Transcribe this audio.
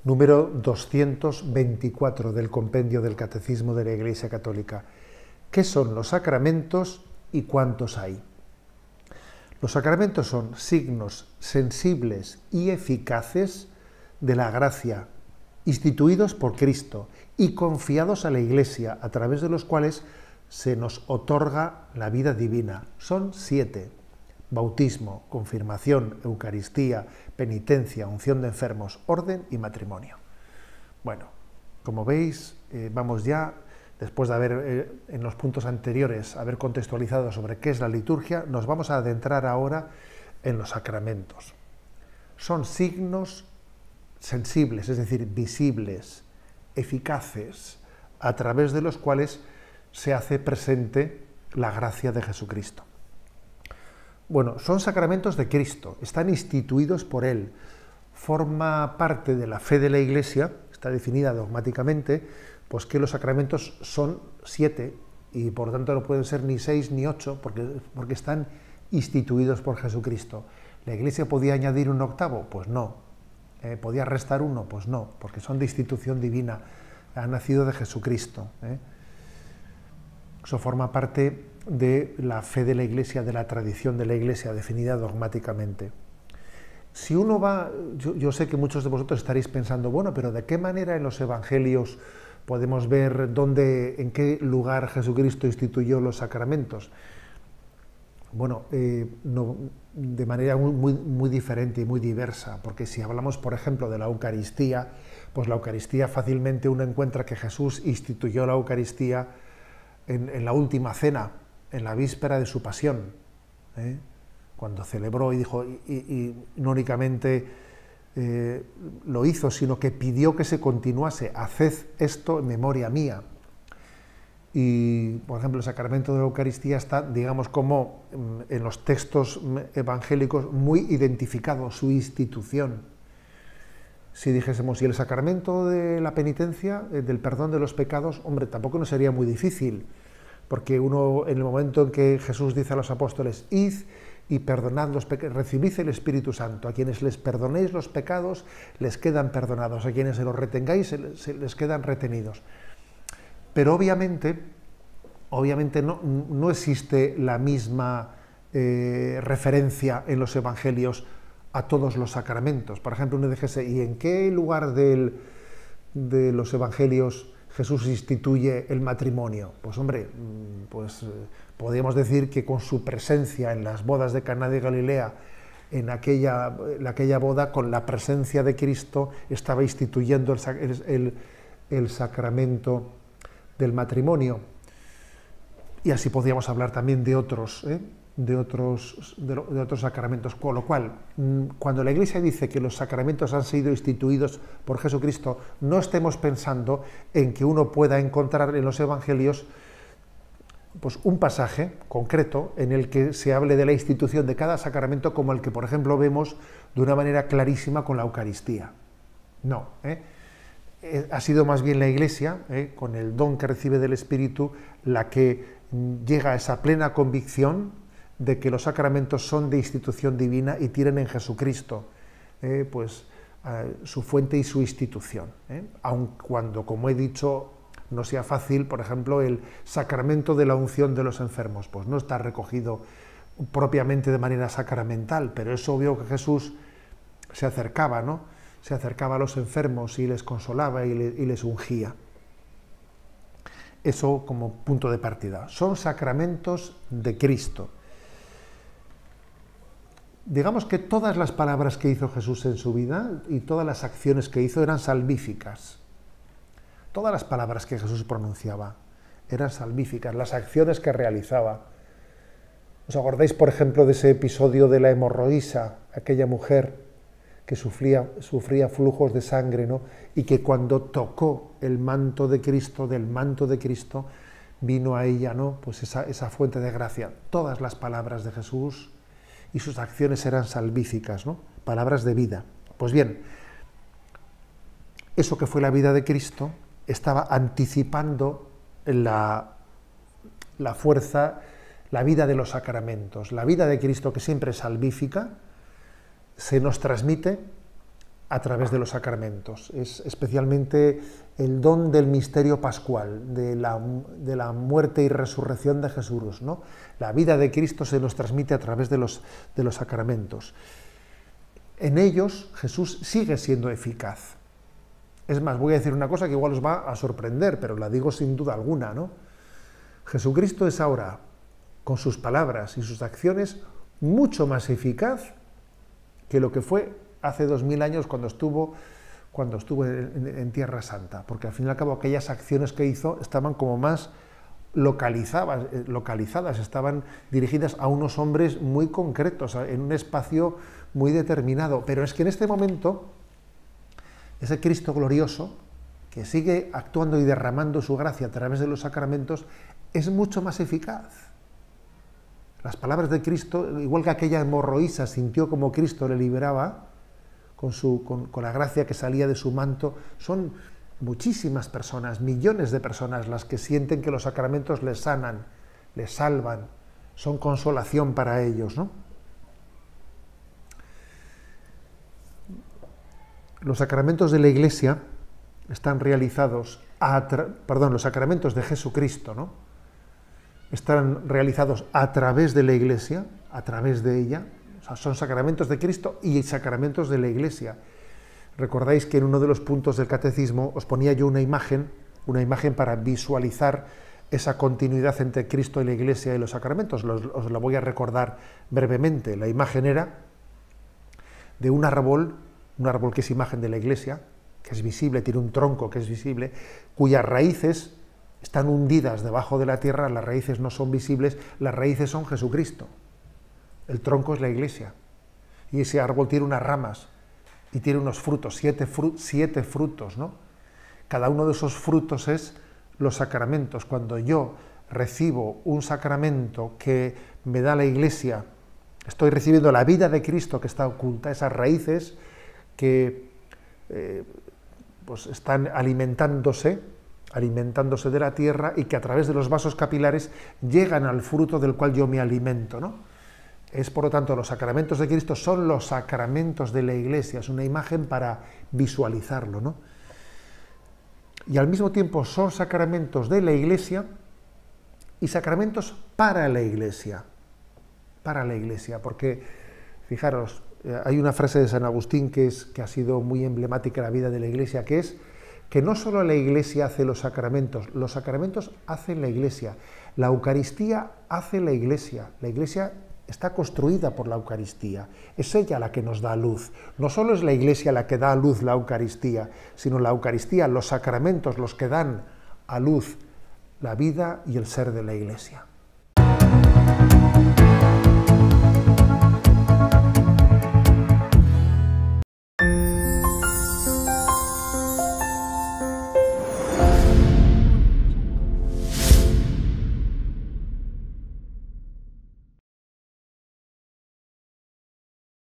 número 224 del Compendio del Catecismo de la Iglesia Católica. ¿Qué son los sacramentos y cuántos hay? Los sacramentos son signos sensibles y eficaces de la gracia, instituidos por Cristo y confiados a la Iglesia, a través de los cuales se nos otorga la vida divina. Son 7. Bautismo, confirmación, Eucaristía, penitencia, unción de enfermos, orden y matrimonio. Bueno, como veis, vamos ya, después de haber, en los puntos anteriores, haber contextualizado sobre qué es la liturgia, nos vamos a adentrar ahora en los sacramentos. Son signos sensibles, es decir, visibles, eficaces, a través de los cuales se hace presente la gracia de Jesucristo. Bueno, son sacramentos de Cristo, están instituidos por Él, forma parte de la fe de la Iglesia, está definida dogmáticamente, pues que los sacramentos son 7 y por tanto no pueden ser ni 6 ni 8 porque están instituidos por Jesucristo. ¿La Iglesia podía añadir un octavo? Pues no. ¿Podía restar uno? Pues no, porque son de institución divina, han nacido de Jesucristo. Eso forma parte de la fe de la Iglesia, de la tradición de la Iglesia, definida dogmáticamente. Si uno va, yo sé que muchos de vosotros estaréis pensando, bueno, pero ¿de qué manera en los evangelios podemos ver en qué lugar Jesucristo instituyó los sacramentos? Bueno, no, de manera muy diferente y muy diversa, porque si hablamos, por ejemplo, de la Eucaristía, pues la Eucaristía fácilmente uno encuentra que Jesús instituyó la Eucaristía en la última cena, en la víspera de su pasión, cuando celebró y dijo, y no únicamente lo hizo, sino que pidió que se continuase, haced esto en memoria mía. Y, por ejemplo, el sacramento de la Eucaristía está, digamos, como en los textos evangélicos muy identificado, su institución. Si dijésemos, ¿y el sacramento de la penitencia, del perdón de los pecados? Hombre, tampoco nos sería muy difícil, porque uno, en el momento en que Jesús dice a los apóstoles, id y perdonad los pecados, recibid el Espíritu Santo, a quienes les perdonéis los pecados, les quedan perdonados, a quienes se los retengáis, se les quedan retenidos. Pero obviamente no existe la misma referencia en los evangelios a todos los sacramentos. Por ejemplo, uno dijese, ¿y en qué lugar de los evangelios Jesús instituye el matrimonio? Pues hombre, podríamos decir que con su presencia en las bodas de Caná de Galilea, en aquella boda, con la presencia de Cristo, estaba instituyendo el sacramento del matrimonio. Y así podríamos hablar también de otros sacramentos. Con lo cual, cuando la Iglesia dice que los sacramentos han sido instituidos por Jesucristo, no estemos pensando en que uno pueda encontrar en los evangelios pues un pasaje concreto en el que se hable de la institución de cada sacramento, como el que, por ejemplo, vemos de una manera clarísima con la Eucaristía. No, ha sido más bien la Iglesia, con el don que recibe del Espíritu, la que llega a esa plena convicción de que los sacramentos son de institución divina y tienen en Jesucristo su fuente y su institución. Aun cuando, como he dicho, no sea fácil, por ejemplo, el sacramento de la unción de los enfermos, pues no está recogido propiamente de manera sacramental, pero es obvio que Jesús se acercaba, ¿no? Se acercaba a los enfermos y les consolaba y les ungía. Eso como punto de partida. Son sacramentos de Cristo. Digamos que todas las palabras que hizo Jesús en su vida y todas las acciones que hizo eran salvíficas. Todas las palabras que Jesús pronunciaba eran salvíficas, las acciones que realizaba. ¿Os acordáis, por ejemplo, de ese episodio de la hemorroísa, aquella mujer que sufría flujos de sangre, ¿no? Y que cuando tocó el manto de Cristo, del manto de Cristo, vino a ella, ¿no? Pues esa fuente de gracia. Todas las palabras de Jesús y sus acciones eran salvíficas, ¿no? Palabras de vida. Pues bien, eso que fue la vida de Cristo estaba anticipando la fuerza, la vida de los sacramentos. La vida de Cristo, que siempre es salvífica, se nos transmite a través de los sacramentos. Es especialmente el don del misterio pascual, de la muerte y resurrección de Jesús, ¿no? La vida de Cristo se nos transmite a través de los sacramentos. En ellos Jesús sigue siendo eficaz. Es más, voy a decir una cosa que igual os va a sorprender, pero la digo sin duda alguna, ¿no? Jesucristo es ahora, con sus palabras y sus acciones, mucho más eficaz que lo que fue hace 2000 años cuando estuvo en Tierra Santa, porque al fin y al cabo aquellas acciones que hizo estaban como más localizadas, estaban dirigidas a unos hombres muy concretos, en un espacio muy determinado. Pero es que en este momento, ese Cristo glorioso, que sigue actuando y derramando su gracia a través de los sacramentos, es mucho más eficaz. Las palabras de Cristo, igual que aquella hemorroísa sintió como Cristo le liberaba, con la gracia que salía de su manto, son muchísimas personas, millones de personas las que sienten que los sacramentos les sanan, les salvan, son consolación para ellos, ¿no? Los sacramentos de la Iglesia están realizados, los sacramentos de Jesucristo, ¿no? Están realizados a través de la Iglesia, a través de ella. O sea, son sacramentos de Cristo y sacramentos de la Iglesia. Recordáis que en uno de los puntos del catecismo os ponía yo una imagen para visualizar esa continuidad entre Cristo y la Iglesia y los sacramentos. Os la voy a recordar brevemente. La imagen era de un árbol que es imagen de la Iglesia, que es visible, tiene un tronco que es visible, cuyas raíces están hundidas debajo de la tierra. Las raíces no son visibles, las raíces son Jesucristo. El tronco es la Iglesia. Y ese árbol tiene unas ramas y tiene unos frutos, siete frutos, ¿no? Cada uno de esos frutos es los sacramentos. Cuando yo recibo un sacramento que me da la Iglesia, estoy recibiendo la vida de Cristo que está oculta, esas raíces que pues están alimentándose de la tierra y que a través de los vasos capilares llegan al fruto del cual yo me alimento, ¿no? Es, por lo tanto, los sacramentos de Cristo son los sacramentos de la Iglesia, es una imagen para visualizarlo, ¿no? Y al mismo tiempo son sacramentos de la Iglesia y sacramentos para la Iglesia, porque, fijaros, hay una frase de San Agustín que ha sido muy emblemática en la vida de la Iglesia, que es que no solo la Iglesia hace los sacramentos hacen la Iglesia, la Eucaristía hace la Iglesia está construida por la Eucaristía, es ella la que nos da luz. No solo es la Iglesia la que da a luz la Eucaristía, sino la Eucaristía, los sacramentos, los que dan a luz la vida y el ser de la Iglesia.